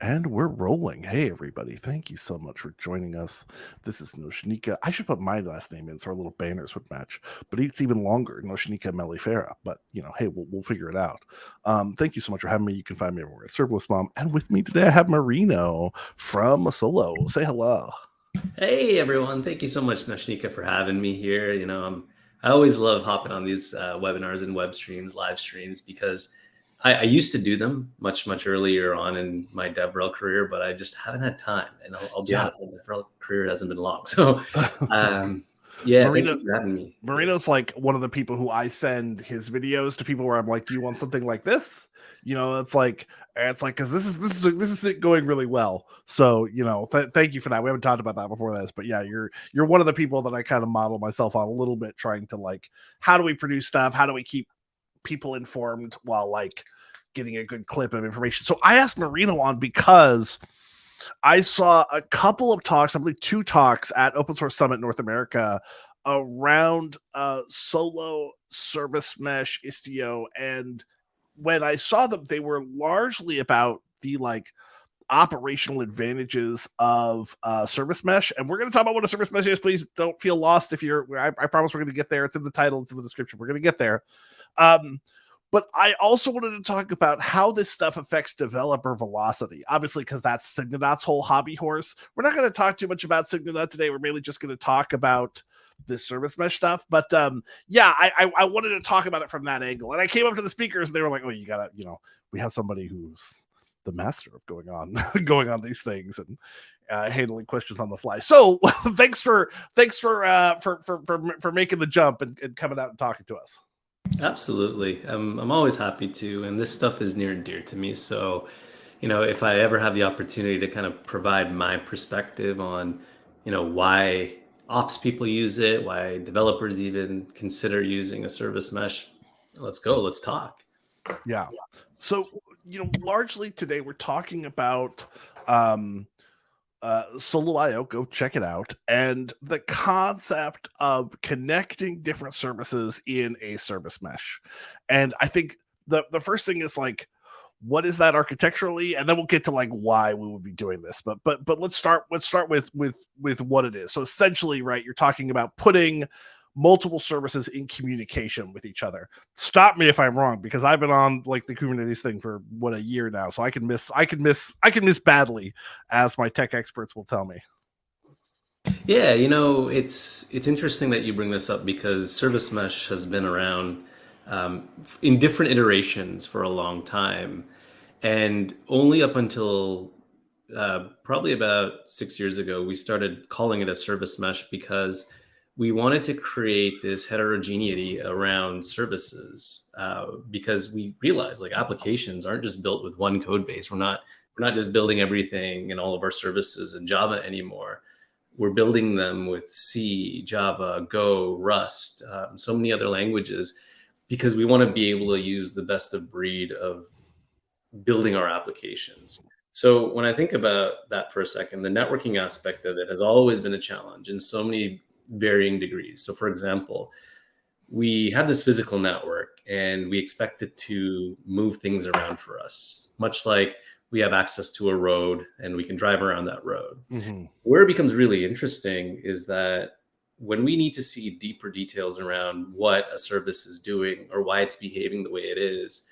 And we're rolling. Hey, everybody. Thank you so much for joining us. This is Noshnika. I should put my last name in so our little banners would match, but it's even longer, Noshnika Melifera. But, hey, we'll figure it out. Thank you so much for having me. You can find me everywhere at Serverless Mom. And with me today, I have Marino from Solo. Say hello. Hey everyone, thank you so much, Nočnica, for having me here. I always love hopping on these webinars and web streams, live streams, because I used to do them much earlier on in my DevRel career, but I just haven't had time. And I'll be Yeah. honest, my DevRel career hasn't been long. So, yeah, thank Marino, you for having me. Marino's like one of the people who I send his videos to people where I'm like, do you want something like this? It's like because this is it going really well. So thank you for that. We haven't talked about that before this, but yeah, you're one of the people that I kind of model myself on a little bit, trying to like, how do we produce stuff? How do we keep people informed while like getting a good clip of information? So I asked Marino on because I saw a couple of talks, I believe 2 talks at Open Source Summit North America around Solo, Service Mesh, Istio, and when I saw them, they were largely about the like operational advantages of Service Mesh. And we're going to talk about what a Service Mesh is. Please don't feel lost if you're. I promise we're going to get there. It's in the title, it's in the description. We're going to get there. But I also wanted to talk about how this stuff affects developer velocity, obviously, because that's Signanot's whole hobby horse. We're not going to talk too much about Signanot today. We're mainly just going to talk about this service mesh stuff. But yeah, I wanted to talk about it from that angle. And I came up to the speakers and they were like, oh, you got to, we have somebody who's the master of going on going on these things and handling questions on the fly. So thanks for making the jump and coming out and talking to us. Absolutely. I'm always happy to, and this stuff is near and dear to me. So, if I ever have the opportunity to kind of provide my perspective on, why ops people use it, why developers even consider using a service mesh, let's go, let's talk. Yeah. So, largely today we're talking about Solo.io. Go check it out. And the concept of connecting different services in a service mesh. And I think the first thing is like, what is that architecturally? And then we'll get to like why we would be doing this. But let's start with what it is. So essentially, right, you're talking about putting multiple services in communication with each other. Stop me if I'm wrong, because I've been on like the Kubernetes thing for a year now, so I can miss badly, as my tech experts will tell me. Yeah, it's interesting that you bring this up because service mesh has been around in different iterations for a long time, and only up until probably about 6 years ago, we started calling it a service mesh because we wanted to create this heterogeneity around services because we realized like applications aren't just built with one code base. We're not just building everything in all of our services in Java anymore. We're building them with C, Java, Go, Rust, so many other languages, because we want to be able to use the best of breed of building our applications. So when I think about that for a second, the networking aspect of it has always been a challenge in so many varying degrees. So for example, we have this physical network and we expect it to move things around for us, much like we have access to a road and we can drive around that road. Mm-hmm. Where it becomes really interesting is that when we need to see deeper details around what a service is doing or why it's behaving the way it is,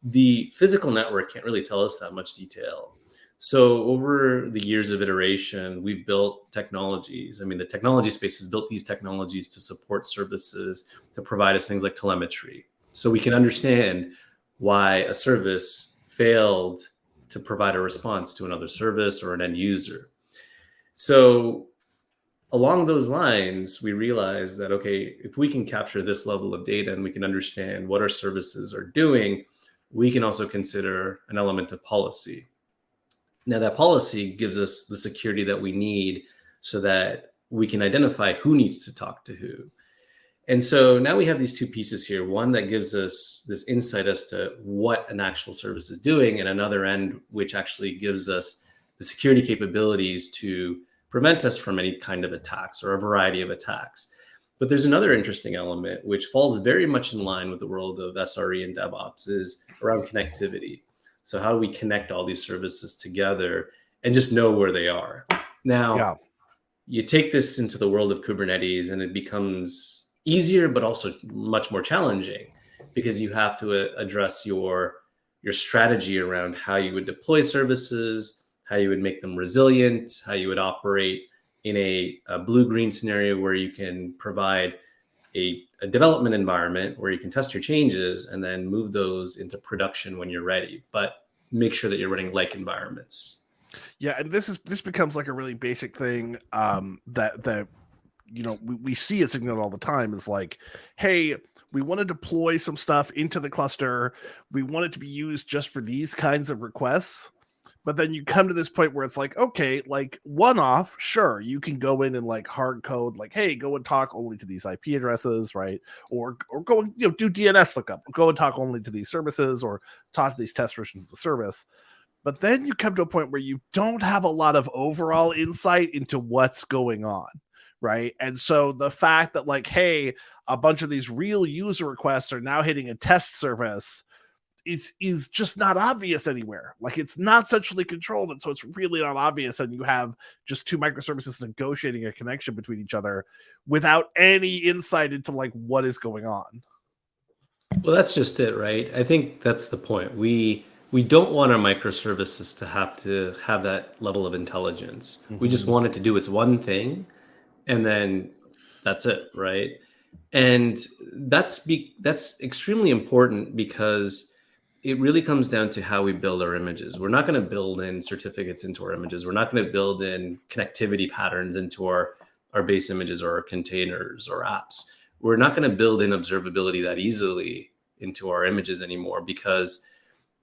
the physical network can't really tell us that much detail. So over the years of iteration, we've built technologies. I mean, the technology space has built these technologies to support services, to provide us things like telemetry. So we can understand why a service failed to provide a response to another service or an end user. So along those lines, we realized that, okay, if we can capture this level of data and we can understand what our services are doing, we can also consider an element of policy. Now, that policy gives us the security that we need so that we can identify who needs to talk to who. And so now we have these two pieces here, one that gives us this insight as to what an actual service is doing, and another end which actually gives us the security capabilities to prevent us from any kind of attacks or a variety of attacks. But there's another interesting element which falls very much in line with the world of SRE and DevOps, is around connectivity. So how do we connect all these services together and just know where they are? Now, you take this into the world of Kubernetes and it becomes easier, but also much more challenging, because you have to address your strategy around how you would deploy services, how you would make them resilient, how you would operate in a blue-green scenario where you can provide a development environment where you can test your changes and then move those into production when you're ready, but make sure that you're running like environments. Yeah, and this becomes like a really basic thing that we see it signaled all the time, is like, hey, we want to deploy some stuff into the cluster. We want it to be used just for these kinds of requests. But then you come to this point where it's like, okay, like one-off, sure, you can go in and like hard code, like, hey, go and talk only to these IP addresses, right? Or go and do DNS lookup, go and talk only to these services, or talk to these test versions of the service. But then you come to a point where you don't have a lot of overall insight into what's going on, right? And so the fact that like, hey, a bunch of these real user requests are now hitting a test service is just not obvious anywhere. Like, it's not centrally controlled, and so it's really not obvious, and you have just two microservices negotiating a connection between each other without any insight into like what is going on. Well, that's just it, right? I think that's the point. We don't want our microservices to have that level of intelligence. We just want it to do its one thing, and then that's it, right? And that's extremely important, because it really comes down to how we build our images. We're not going to build in certificates into our images. We're not going to build in connectivity patterns into our base images or our containers or apps. We're not going to build in observability that easily into our images anymore, because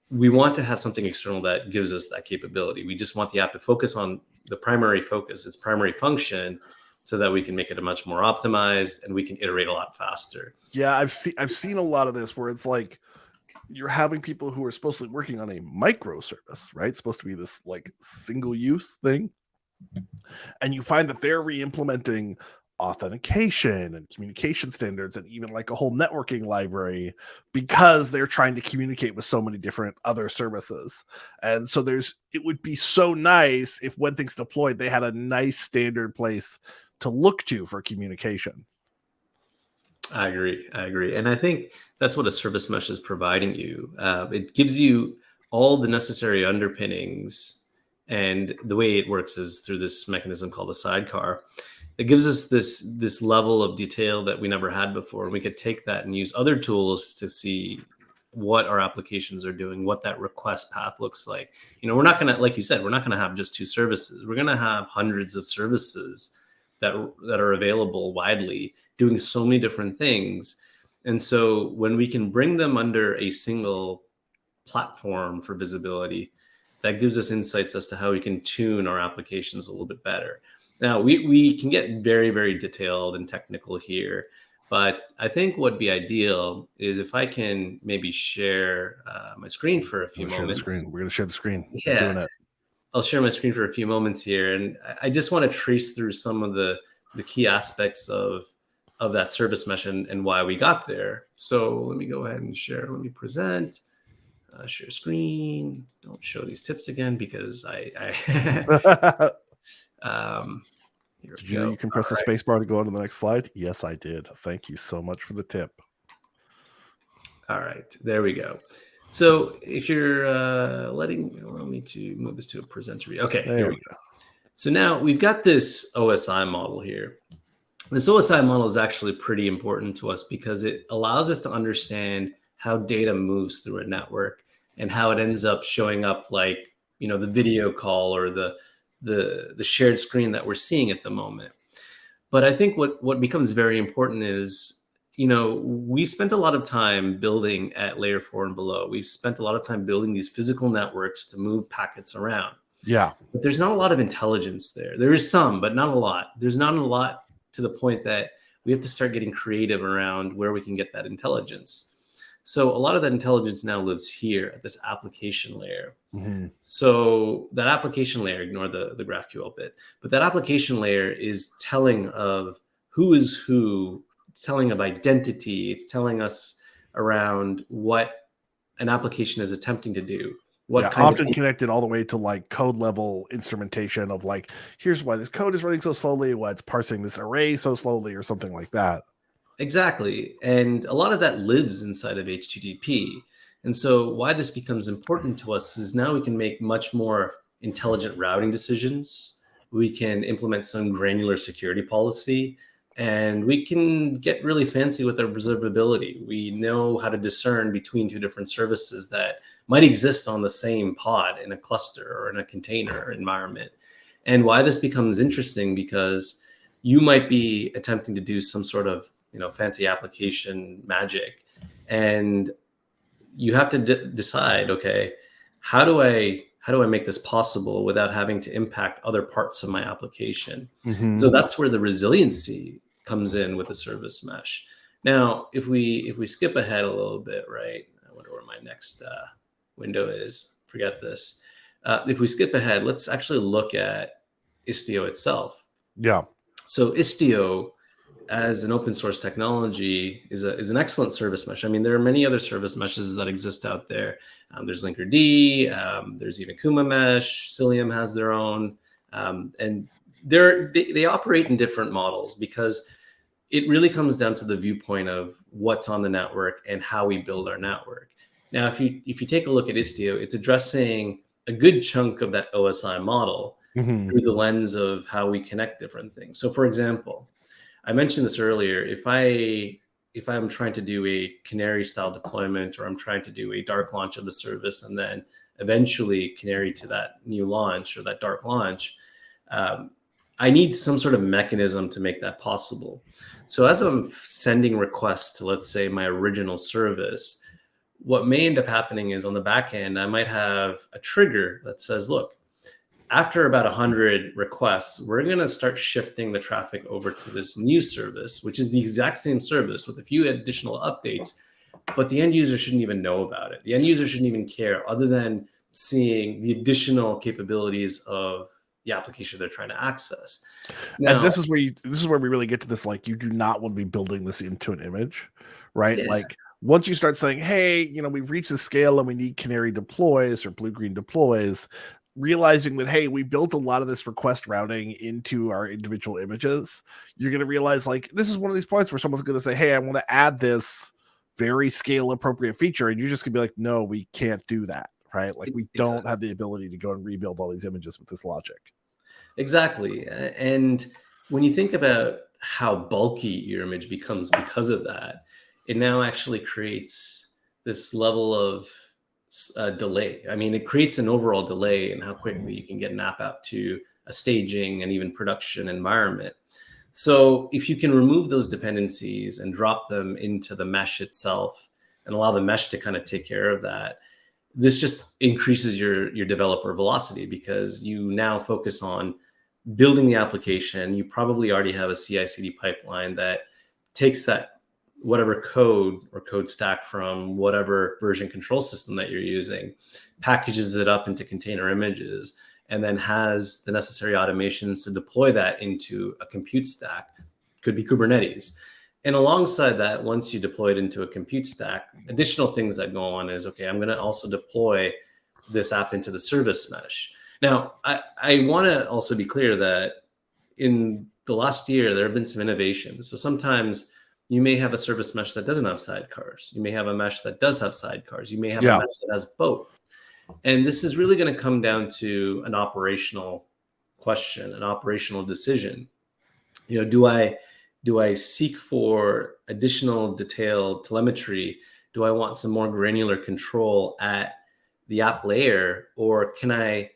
we want to have something external that gives us that capability. We just want the app to focus on the primary focus, its primary function, so that we can make it a much more optimized and we can iterate a lot faster. Yeah, I've seen a lot of this where it's like you're having people who are supposed to be working on a microservice, right? It's supposed to be this like single use thing. And you find that they're re-implementing authentication and communication standards and even like a whole networking library, because they're trying to communicate with so many different other services. And so it would be so nice if when things deployed, they had a nice standard place to look to for communication. I agree. And I think that's what a service mesh is providing you. It gives you all the necessary underpinnings, and the way it works is through this mechanism called a sidecar. It gives us this level of detail that we never had before. And we could take that and use other tools to see what our applications are doing, what that request path looks like. We're not going to, like you said, we're not going to have just two services. We're going to have hundreds of services that are available widely, doing so many different things. And so when we can bring them under a single platform for visibility, that gives us insights as to how we can tune our applications a little bit better. Now, we can get very, very detailed and technical here, but I think what would be ideal is if I can maybe share my screen for a few moments. We're going to share the screen. Yeah. I'm doing it. I'll share my screen for a few moments here, and I just want to trace through some of the key aspects of that service mesh and why we got there. So let me go ahead and share. Let me present, share screen. Don't show these tips again, because Did you know you can press the space bar to go on to the next slide? Yes, I did. Thank you so much for the tip. All right, there we go. So if you're allow me to move this to a presenter. Okay, here we go. So now we've got this OSI model here. This OSI model is actually pretty important to us because it allows us to understand how data moves through a network and how it ends up showing up, like, the video call or the shared screen that we're seeing at the moment. But I think what becomes very important is, we've spent a lot of time building at layer 4 and below. We've spent a lot of time building these physical networks to move packets around. Yeah. But there's not a lot of intelligence there. There is some, but not a lot. There's not a lot to the point that we have to start getting creative around where we can get that intelligence. So a lot of that intelligence now lives here at this application layer. Mm-hmm. So that application layer, ignore the GraphQL bit, but that application layer is telling of who is who. It's telling of identity. It's telling us around what an application is attempting to do. what Yeah, kind often of connected all the way to like code level instrumentation of like, here's why this code is running so slowly, why it's parsing this array so slowly, or something like that. exactly. And a lot of that lives inside of HTTP. And so why this becomes important to us is now we can make much more intelligent routing decisions. We can implement some granular security policy, and we can get really fancy with our observability. We know how to discern between two different services that might exist on the same pod in a cluster or in a container environment. And why this becomes interesting, because you might be attempting to do some sort of fancy application magic, and you have to decide, okay, how do I make this possible without having to impact other parts of my application? Mm-hmm. So that's where the resiliency comes in with the service mesh. Now, if we skip ahead a little bit, right? I wonder where my next window is. Forget this. If we skip ahead, let's actually look at Istio itself. Yeah. So Istio, as an open source technology, is an excellent service mesh. I mean, there are many other service meshes that exist out there. There's Linkerd, there's even Kuma Mesh, Cilium has their own, and they operate in different models, because it really comes down to the viewpoint of what's on the network and how we build our network. Now, if you take a look at Istio, it's addressing a good chunk of that OSI model Mm-hmm. through the lens of how we connect different things. So, for example, I mentioned this earlier. If I'm trying to do a canary style deployment, or I'm trying to do a dark launch of the service and then eventually canary to that new launch or that dark launch, I need some sort of mechanism to make that possible. So as I'm sending requests to, let's say, my original service, what may end up happening is on the back end, I might have a trigger that says, look, after about 100 requests, we're going to start shifting the traffic over to this new service, which is the exact same service with a few additional updates, but the end user shouldn't even know about it. The end user shouldn't even care, other than seeing the additional capabilities of the application they're trying to access. Now, And this is where we really get to this, like, you do not want to be building this into an image, right? yeah, Like, once you start saying, hey, we've reached the scale and we need canary deploys or blue-green deploys, realizing that, hey, we built a lot of this request routing into our individual images, you're going to realize, like, this is one of these points where someone's going to say, hey, I want to add this very scale appropriate feature, and you're just going to be like, no, we can't do that, right? Like, we don't exactly. have the ability to go and rebuild all these images with this logic. Exactly. And when you think about how bulky your image becomes because of that, it now actually creates this level of delay. I mean, it creates an overall delay in how quickly you can get an app out to a staging and even production environment. So if you can remove those dependencies and drop them into the mesh itself and allow the mesh to kind of take care of that, this just increases your developer velocity, because you now focus on building the application. You probably already have a CI/CD pipeline that takes that whatever code or code stack from whatever version control system that you're using, packages it up into container images, and then has the necessary automations to deploy that into a compute stack. Could be Kubernetes. And alongside that, once you deploy it into a compute stack, additional things that go on is, okay, I'm going to also deploy this app into the service mesh. Now, I want to also be clear that in the last year, there have been some innovations. So sometimes you may have a service mesh that doesn't have sidecars. You may have a mesh that does have sidecars. You may have a mesh that has both. And this is really going to come down to an operational question, an operational decision. Do I seek for additional detailed telemetry? Do I want some more granular control at the app layer? Or can I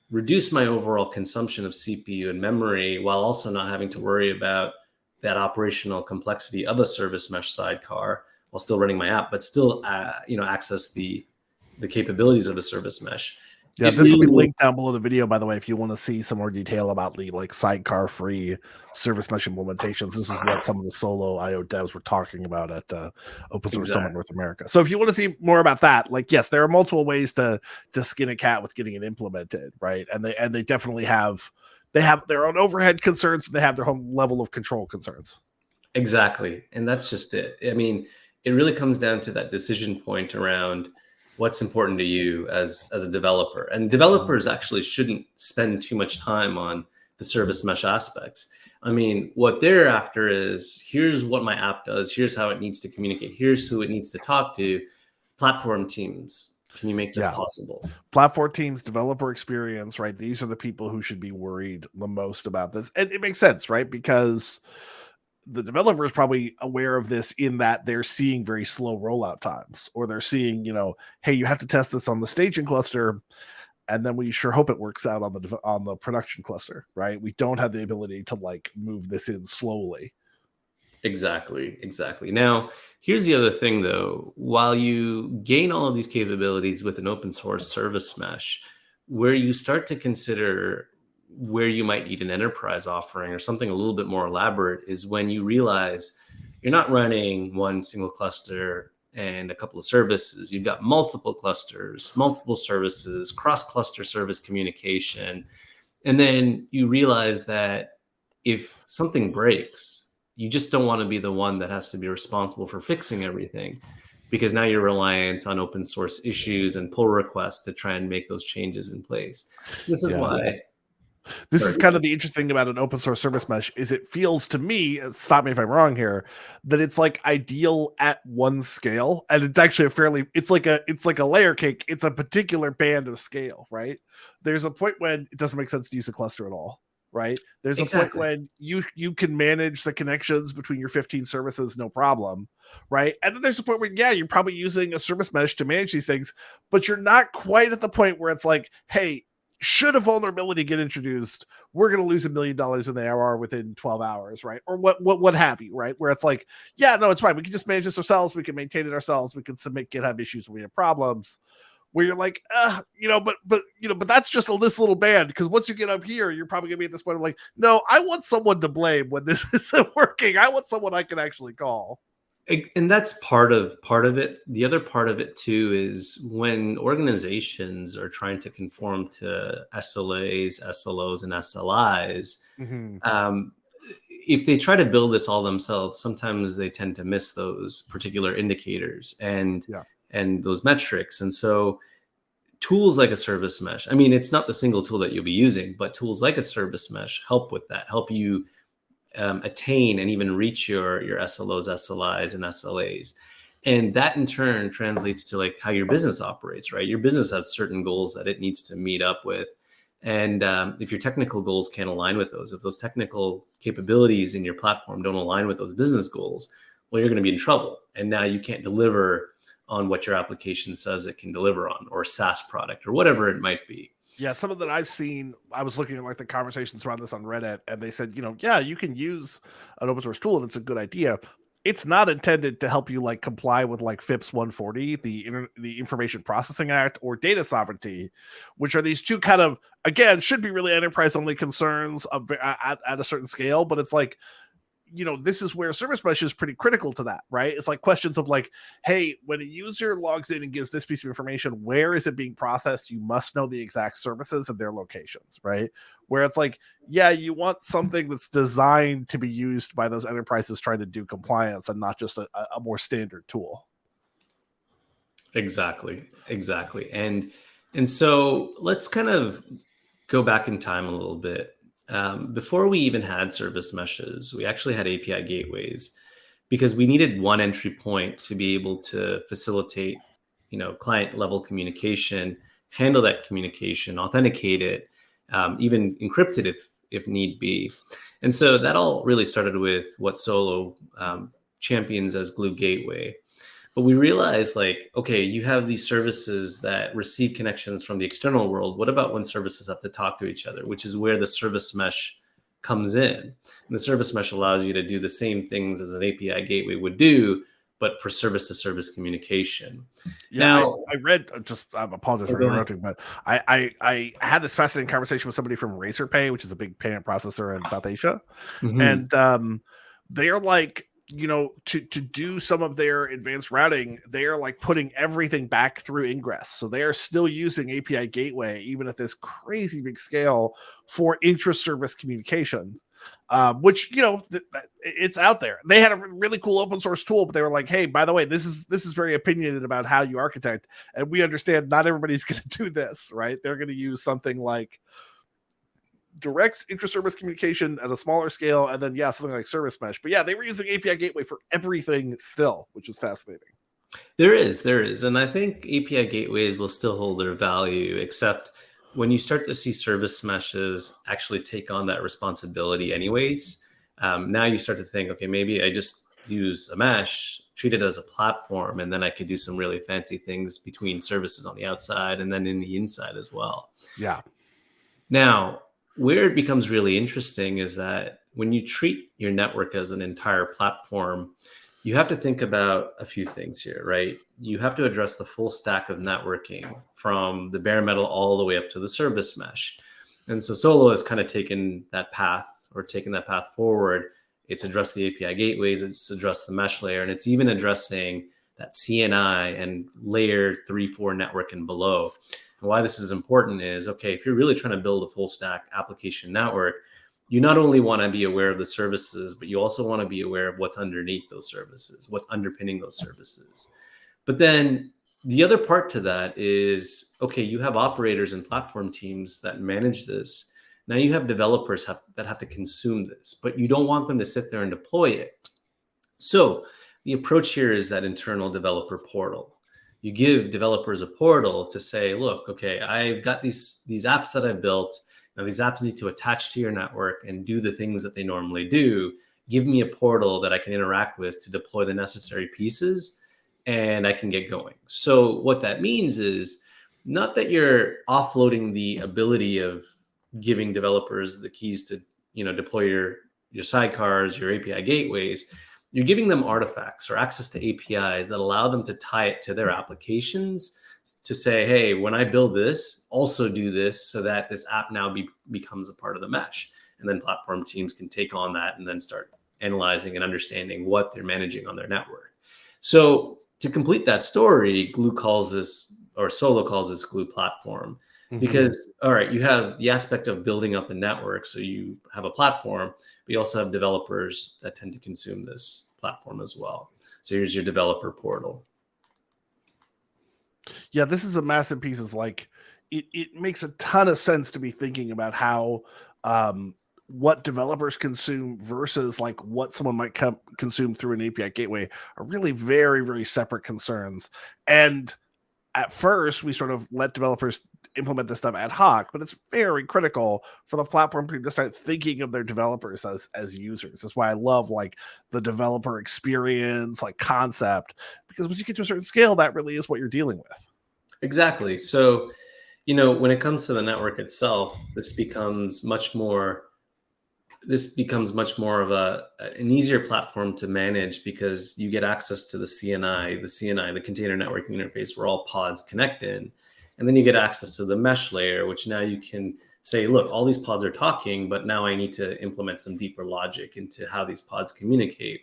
reduce my overall consumption of CPU and memory while also not having to worry about that operational complexity of a service mesh sidecar while still running my app, but still access the capabilities of a service mesh? Yeah, It this will be really linked down below the video, by the way, if you want to see some more detail about the like sidecar free service mesh implementations. This is what some of the solo IO devs were talking about at Open Source Summit North America. So if you want to see more about that, like, yes, there are multiple ways to skin a cat with getting it implemented, right? And they definitely have their own overhead concerns, and they have their own level of control concerns. Exactly. And that's just it. I mean, it really comes down to that decision point around, what's important to you as a developer. And developers actually shouldn't spend too much time on the service mesh aspects. I mean, what they're after is, here's what my app does, here's how it needs to communicate, here's who it needs to talk to. Platform teams, can you make this possible? Platform teams, developer experience, right? These are the people who should be worried the most about this. And it makes sense, right? Because the developer is probably aware of this in that they're seeing very slow rollout times, or they're seeing, hey, you have to test this on the staging cluster, and then we sure hope it works out on the production cluster, right? We don't have the ability to like move this in slowly. Exactly. Now, here's the other thing though. While you gain all of these capabilities with an open source service mesh, where you start to consider where you might need an enterprise offering or something a little bit more elaborate is when you realize you're not running one single cluster and a couple of services. You've got multiple clusters, multiple services, cross-cluster service communication. And then you realize that if something breaks, you just don't want to be the one that has to be responsible for fixing everything, because now you're reliant on open source issues and pull requests to try and make those changes in place. This is why. This is kind of the interesting thing about an open source service mesh is it feels to me, stop me if I'm wrong here, that it's like ideal at one scale, and it's actually it's like a layer cake. It's a particular band of scale, right? There's a point when it doesn't make sense to use a cluster at all, right? There's a point when you can manage the connections between your 15 services, no problem, right? And then there's a point where, you're probably using a service mesh to manage these things, but you're not quite at the point where it's like, hey, should a vulnerability get introduced, we're going to lose $1 million in the ARR within 12 hours, right? Or what have you, right? Where it's like, it's fine. We can just manage this ourselves. We can maintain it ourselves. We can submit GitHub issues when we have problems. Where you're like, but that's just this little band, because once you get up here, you're probably gonna be at this point of like, no, I want someone to blame when this isn't working. I want someone I can actually call. And that's part of it. The other part of it too is when organizations are trying to conform to SLAs, SLOs, and SLIs, if they try to build this all themselves, sometimes they tend to miss those particular indicators and those metrics. And so tools like a service mesh, I mean, it's not the single tool that you'll be using, but tools like a service mesh help with that, help you attain and even reach your SLOs, SLIs, and SLAs. And that in turn translates to like how your business operates, right? Your business has certain goals that it needs to meet up with. And if your technical goals can't align with those, if those technical capabilities in your platform don't align with those business goals, well, you're going to be in trouble. And now you can't deliver on what your application says it can deliver on, or a SaaS product, or whatever it might be. Yeah, some of that I've seen, I was looking at like the conversations around this on Reddit, and they said, you can use an open source tool and it's a good idea. It's not intended to help you like comply with like FIPS 140, the Information Processing Act, or data sovereignty, which are these two kind of, again, should be really enterprise only concerns at a certain scale. But it's like, this is where service mesh is pretty critical to that, right? It's like questions of like, hey, when a user logs in and gives this piece of information, where is it being processed? You must know the exact services and their locations, right? Where it's like, you want something that's designed to be used by those enterprises trying to do compliance, and not just a more standard tool. Exactly. And so let's kind of go back in time a little bit. Before we even had service meshes, we actually had API gateways, because we needed one entry point to be able to facilitate, client level communication, handle that communication, authenticate it, even encrypt it if need be. And so that all really started with what Solo champions as Glue Gateway. But we realized, like, okay, you have these services that receive connections from the external world. What about when services have to talk to each other, which is where the service mesh comes in? And the service mesh allows you to do the same things as an API gateway would do, but for service-to-service communication. Yeah, now, I read, I apologize for interrupting, but I had this fascinating conversation with somebody from Razorpay, which is a big payment processor in South Asia. And they're like, to do some of their advanced routing, they are like putting everything back through ingress. So they are still using API gateway, even at this crazy big scale, for intra-service communication. which it's out there. They had a really cool open source tool, but they were like, "Hey, by the way, this is very opinionated about how you architect, and we understand not everybody's going to do this, right? They're going to use something like direct intra-service communication at a smaller scale, and then something like service mesh. But they were using API gateway for everything still, which is fascinating. There is, and I think API gateways will still hold their value, except when you start to see service meshes actually take on that responsibility anyways. Now you start to think, okay, maybe I just use a mesh, treat it as a platform, and then I could do some really fancy things between services on the outside and then in the inside as well. Yeah. Now, where it becomes really interesting is that when you treat your network as an entire platform, you have to think about a few things here, right? You have to address the full stack of networking from the bare metal all the way up to the service mesh. And so Solo has kind of taken that path forward. It's addressed the API gateways, it's addressed the mesh layer, and it's even addressing that CNI and layer 3-4 network and below. And why this is important is, okay, if you're really trying to build a full stack application network, you not only want to be aware of the services, but you also want to be aware of what's underneath those services, what's underpinning those services. But then the other part to that is, okay, you have operators and platform teams that manage this. Now you have developers that have to consume this, but you don't want them to sit there and deploy it. So the approach here is that internal developer portal. You give developers a portal to say, look, okay, I've got these apps that I've built. Now these apps need to attach to your network and do the things that they normally do. Give me a portal that I can interact with to deploy the necessary pieces, and I can get going. So what that means is not that you're offloading the ability of giving developers the keys to deploy your sidecars, your API gateways. You're giving them artifacts or access to APIs that allow them to tie it to their applications to say, hey, when I build this, also do this so that this app now becomes a part of the mesh. And then platform teams can take on that and then start analyzing and understanding what they're managing on their network. So to complete that story, Solo calls this Glue platform. Because, all right, you have the aspect of building up the network. So you have a platform, but you also have developers that tend to consume this platform as well. So here's your developer portal. Yeah, this is a massive piece. Is like, it makes a ton of sense to be thinking about how what developers consume versus like what someone might consume through an API gateway are really very, very separate concerns. And at first, we sort of let developers implement this stuff ad hoc, but it's very critical for the platform to start thinking of their developers as users. That's why I love like the developer experience, like concept, because once you get to a certain scale, that really is what you're dealing with. Exactly. So, when it comes to the network itself, this becomes much more of an easier platform to manage because you get access to the CNI, the container networking interface, where all pods connect in. And then you get access to the mesh layer, which now you can say, look, all these pods are talking, but now I need to implement some deeper logic into how these pods communicate.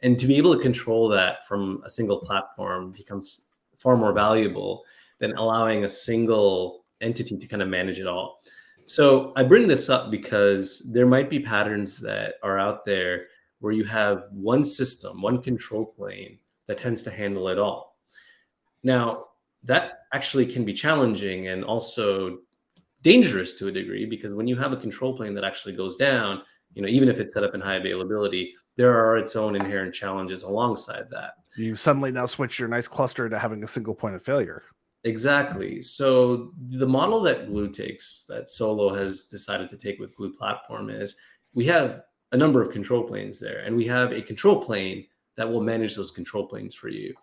And to be able to control that from a single platform becomes far more valuable than allowing a single entity to kind of manage it all. So I bring this up because there might be patterns that are out there where you have one system, one control plane that tends to handle it all. Now, that actually can be challenging and also dangerous to a degree, because when you have a control plane that actually goes down, even if it's set up in high availability, there are its own inherent challenges alongside that. You suddenly now switch your nice cluster to having a single point of failure. Exactly. So the model that Glue takes, that Solo has decided to take with Glue platform, is we have a number of control planes there, and we have a control plane that will manage those control planes for you.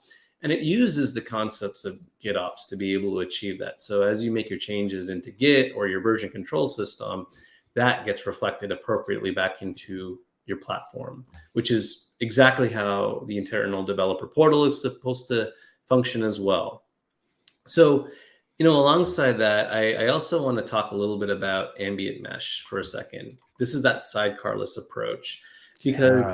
And it uses the concepts of GitOps to be able to achieve that. So as you make your changes into Git or your version control system, that gets reflected appropriately back into your platform, which is exactly how the internal developer portal is supposed to function as well. So, alongside that, I also want to talk a little bit about ambient mesh for a second. This is that sidecarless approach, because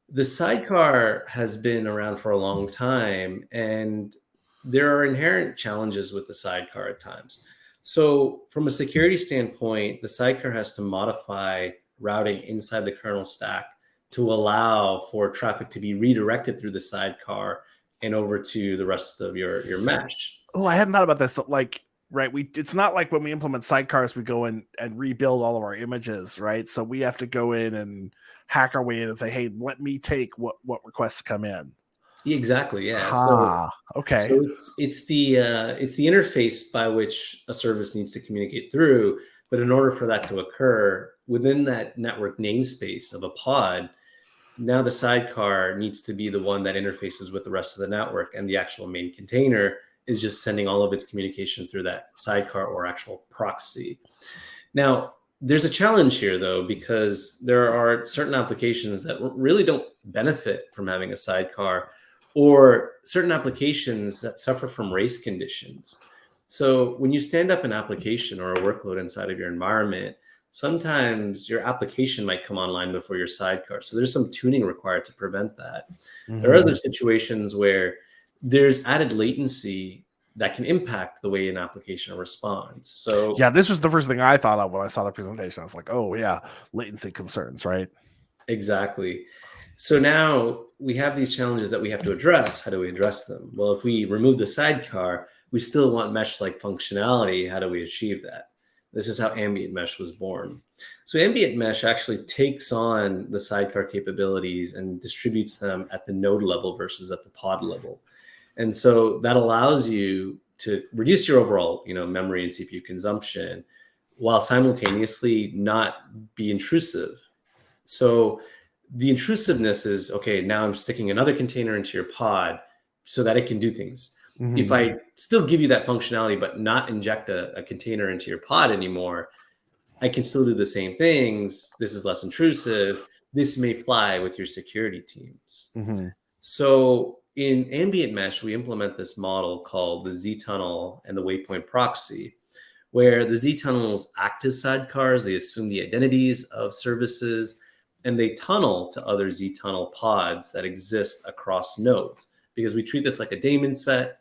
the sidecar has been around for a long time, and there are inherent challenges with the sidecar at times. So from a security standpoint, the sidecar has to modify routing inside the kernel stack to allow for traffic to be redirected through the sidecar and over to the rest of your mesh. Oh, I hadn't thought about this. Like, right, it's not like when we implement sidecars, we go in and rebuild all of our images, right? So we have to go in and hack our way in and say, hey, let me take what requests come in. Exactly. Yeah. Okay. So it's the interface by which a service needs to communicate through. But in order for that to occur within that network namespace of a pod, now the sidecar needs to be the one that interfaces with the rest of the network, and the actual main container is just sending all of its communication through that sidecar or actual proxy. Now, there's a challenge here, though, because there are certain applications that really don't benefit from having a sidecar, or certain applications that suffer from race conditions. So when you stand up an application or a workload inside of your environment, sometimes your application might come online before your sidecar. So there's some tuning required to prevent that. There are other situations where there's added latency that can impact the way an application responds. So yeah, this was the first thing I thought of when I saw the presentation. I was like, oh yeah, latency concerns, right? Exactly. So now we have these challenges that we have to address. How do we address them? Well, if we remove the sidecar, we still want mesh-like functionality. How do we achieve that? This is how ambient mesh was born. So ambient mesh actually takes on the sidecar capabilities and distributes them at the node level versus at the pod level. And so that allows you to reduce your overall, memory and CPU consumption while simultaneously not be intrusive. So the intrusiveness is, okay, now I'm sticking another container into your pod so that it can do things. If I still give you that functionality, but not inject a container into your pod anymore, I can still do the same things. This is less intrusive. This may fly with your security teams. So in ambient mesh, we implement this model called the Z-tunnel and the waypoint proxy, where the Z-tunnels act as sidecars. They assume the identities of services, and they tunnel to other Z-tunnel pods that exist across nodes, because we treat this like a daemon set,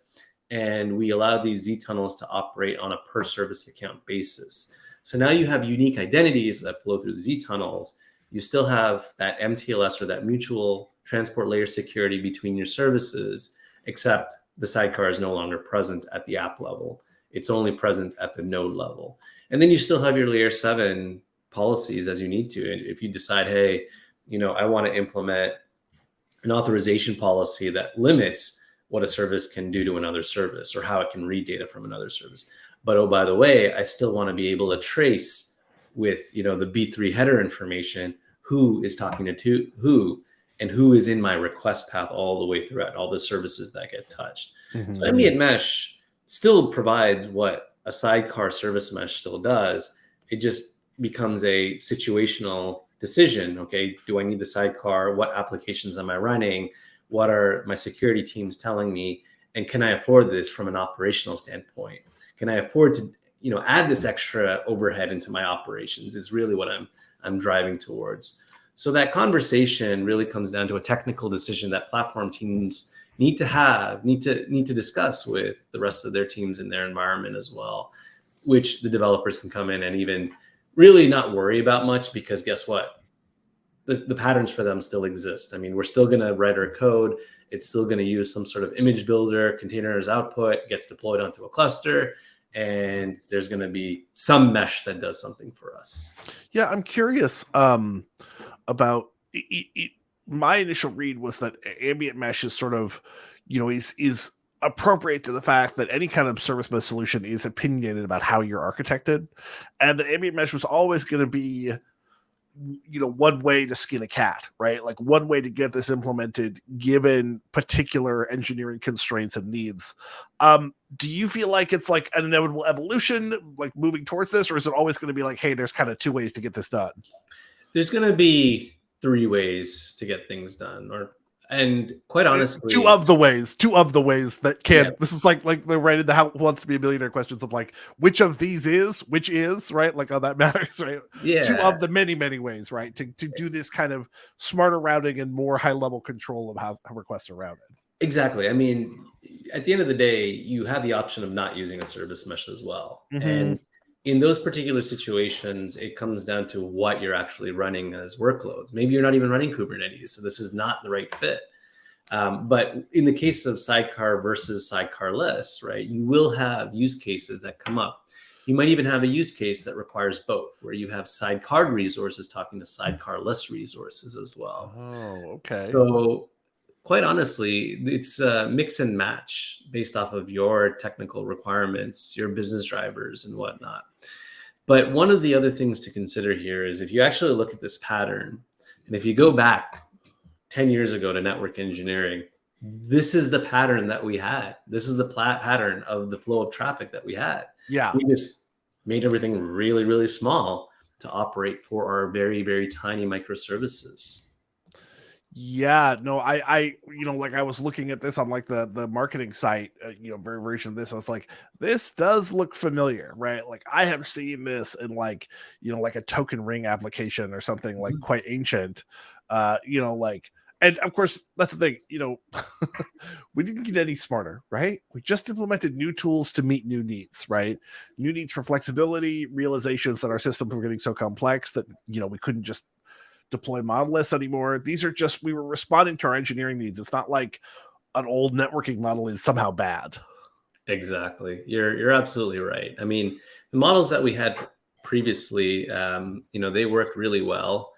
and we allow these Z-tunnels to operate on a per service account basis. So now you have unique identities that flow through the Z-tunnels. You still have that MTLS, or that mutual transport layer security between your services, except the sidecar is no longer present at the app level. It's only present at the node level. And then you still have your layer 7 policies as you need to. And if you decide, hey, I want to implement an authorization policy that limits what a service can do to another service, or how it can read data from another service. But, oh, by the way, I still want to be able to trace with, the B3 header information, who is talking to who, and who is in my request path all the way throughout all the services that get touched. So ambient mesh still provides what a sidecar service mesh still does. It just becomes a situational decision. Okay, do I need the sidecar? What applications am I running? What are my security teams telling me? And can I afford this from an operational standpoint? Can I afford to, add this extra overhead into my operations? Is really what I'm driving towards. So that conversation really comes down to a technical decision that platform teams need to discuss with the rest of their teams in their environment as well, which the developers can come in and even really not worry about much, because guess what? The patterns for them still exist. I mean, we're still going to write our code. It's still going to use some sort of image builder, container as output, gets deployed onto a cluster, and there's going to be some mesh that does something for us. Yeah, I'm curious about it. My initial read was that ambient mesh is sort of, is appropriate to the fact that any kind of service mesh solution is opinionated about how you're architected, and the ambient mesh was always going to be, one way to skin a cat, right? Like one way to get this implemented given particular engineering constraints and needs. Do you feel like it's like an inevitable evolution, like moving towards this, or is it always going to be like, hey, there's kind of 2 ways to get this done? There's going to be 3 ways to get things done, and quite honestly, two of the ways that can. Yeah. This is like the right in the How Wants to Be a Millionaire questions of like, which of these is which is, right? Like, oh, that matters, right? Yeah. 2 of the many ways, right? To do this kind of smarter routing and more high level control of how requests are routed. Exactly. I mean, at the end of the day, you have the option of not using a service mesh as well. And in those particular situations, it comes down to what you're actually running as workloads. Maybe you're not even running Kubernetes, so this is not the right fit. But in the case of sidecar versus sidecarless, right, you will have use cases that come up. You might even have a use case that requires both, where you have sidecar resources talking to sidecarless resources as well. Oh, okay. So quite honestly, it's a mix and match based off of your technical requirements, your business drivers and whatnot. But one of the other things to consider here is if you actually look at this pattern, and if you go back 10 years ago to network engineering, this is the pattern that we had. This is the pattern of the flow of traffic that we had. Yeah. We just made everything really, really small to operate for our very, very tiny microservices. Yeah, no, I, like I was looking at this on like the marketing site, version of this. I was like, this does look familiar, right? Like I have seen this in like, like a token ring application or something like quite ancient, and of course that's the thing, we didn't get any smarter, right? We just implemented new tools to meet new needs, right? New needs for flexibility, realizations that our systems were getting so complex that, we couldn't just deploy monoliths anymore. These are just, we were responding to our engineering needs. It's not like an old networking model is somehow bad. Exactly. You're absolutely right. I mean, the models that we had previously, they worked really well.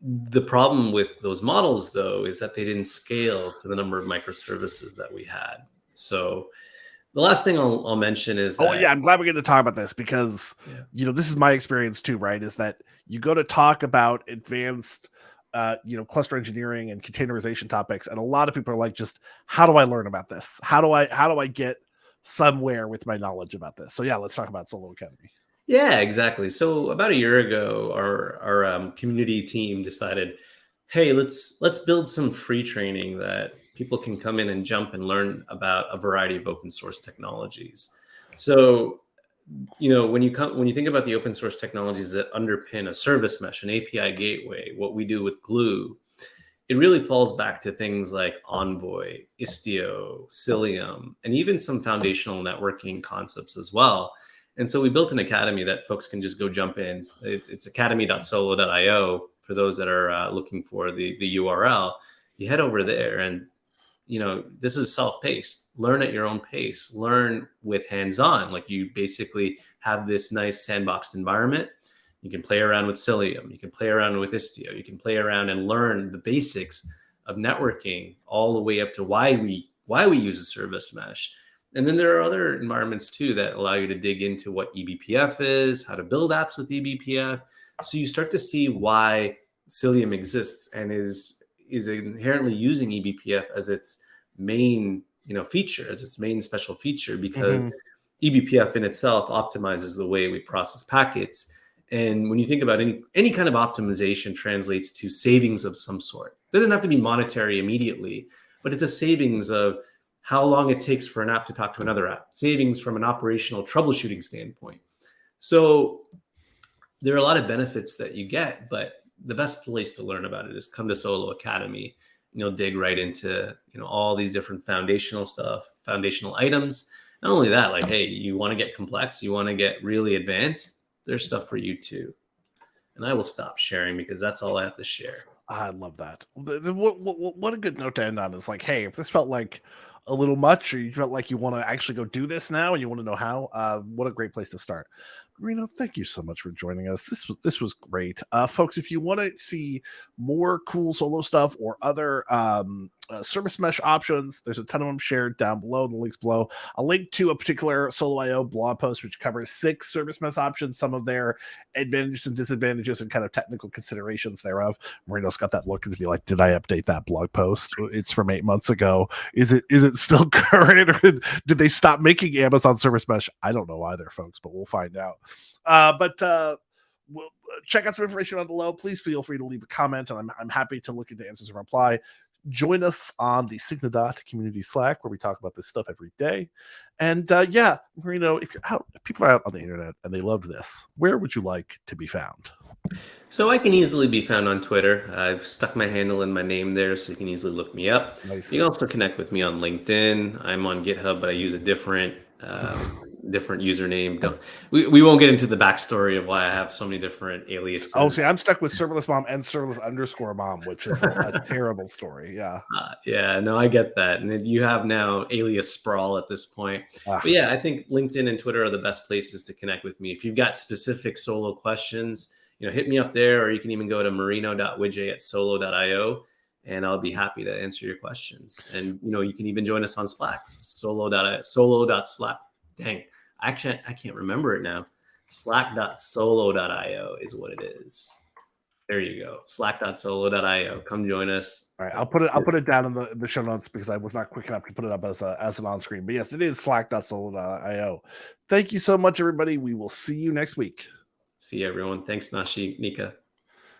The problem with those models, though, is that they didn't scale to the number of microservices that we had. So the last thing I'll mention is that, I'm glad we're getting to talk about this because, this is my experience too, right? Is that you go to talk about advanced, cluster engineering and containerization topics, and a lot of people are like, just how do I learn about this? How do I get somewhere with my knowledge about this? So yeah, let's talk about Solo Academy. Yeah, exactly. So about a year ago, our community team decided, hey, let's build some free training that people can come in and jump and learn about a variety of open source technologies. So, when you think about the open source technologies that underpin a service mesh, an API gateway, what we do with Glue, it really falls back to things like Envoy, Istio, Cilium, and even some foundational networking concepts as well. And so we built an academy that folks can just go jump in. It's academy.solo.io for those that are looking for the URL. You head over there and, this is self-paced. Learn at your own pace. Learn with hands-on. Like you basically have this nice sandboxed environment. You can play around with Cilium. You can play around with Istio. You can play around and learn the basics of networking all the way up to why we use a service mesh. And then there are other environments too that allow you to dig into what eBPF is, how to build apps with eBPF. So you start to see why Cilium exists and is inherently using eBPF as its main, feature, as its main special feature, because eBPF in itself optimizes the way we process packets. And when you think about any kind of optimization translates to savings of some sort. It doesn't have to be monetary immediately, but it's a savings of how long it takes for an app to talk to another app, savings from an operational troubleshooting standpoint. So there are a lot of benefits that you get, but the best place to learn about it is come to Solo Academy. And you'll dig right into, all these different foundational stuff, foundational items. Not only that, like, hey, you want to get complex, you want to get really advanced, there's stuff for you too. And I will stop sharing because that's all I have to share. I love that. What a good note to end on is like, hey, if this felt like a little much, or you felt like you want to actually go do this now and you want to know how, what a great place to start. Marino, thank you so much for joining us. This was great. Folks, if you want to see more cool solo stuff or other service mesh options, there's a ton of them shared down below, the links below. I'll link to a particular Solo.io blog post which covers 6 service mesh options, some of their advantages and disadvantages and kind of technical considerations thereof. Marino's got that look to be like, did I update that blog post? It's from 8 months ago. Is it still current, or did they stop making Amazon service mesh? I don't know either, folks, but we'll find out. We'll check out some information on below. Please feel free to leave a comment, and I'm happy to look into answers and reply. Join us on the Signadot community Slack where we talk about this stuff every day. And Marino, if people are out on the internet and they loved this, where would you like to be found? So I can easily be found on Twitter. I've stuck my handle in my name there, so you can easily look me up. Nice. You can also connect with me on LinkedIn. I'm on GitHub, but I use a different different username. We won't get into the backstory of why I have so many different aliases. Oh, see, I'm stuck with serverless mom and serverless _ mom, which is a terrible story. Yeah. Yeah, no, I get that. And then you have now alias sprawl at this point. But yeah, I think LinkedIn and Twitter are the best places to connect with me. If you've got specific solo questions, hit me up there, or you can even go to marino.wijay@solo.io, and I'll be happy to answer your questions. And you can even join us on Slack, solo.slack. Dang, actually, I can't remember it now. Slack.solo.io is what it is. There you go. Slack.solo.io. Come join us. All right, I'll put it down in the show notes because I was not quick enough to put it up as an on screen. But yes, it is slack.solo.io. Thank you so much, everybody. We will see you next week. See you, everyone. Thanks, Nashi, Nika.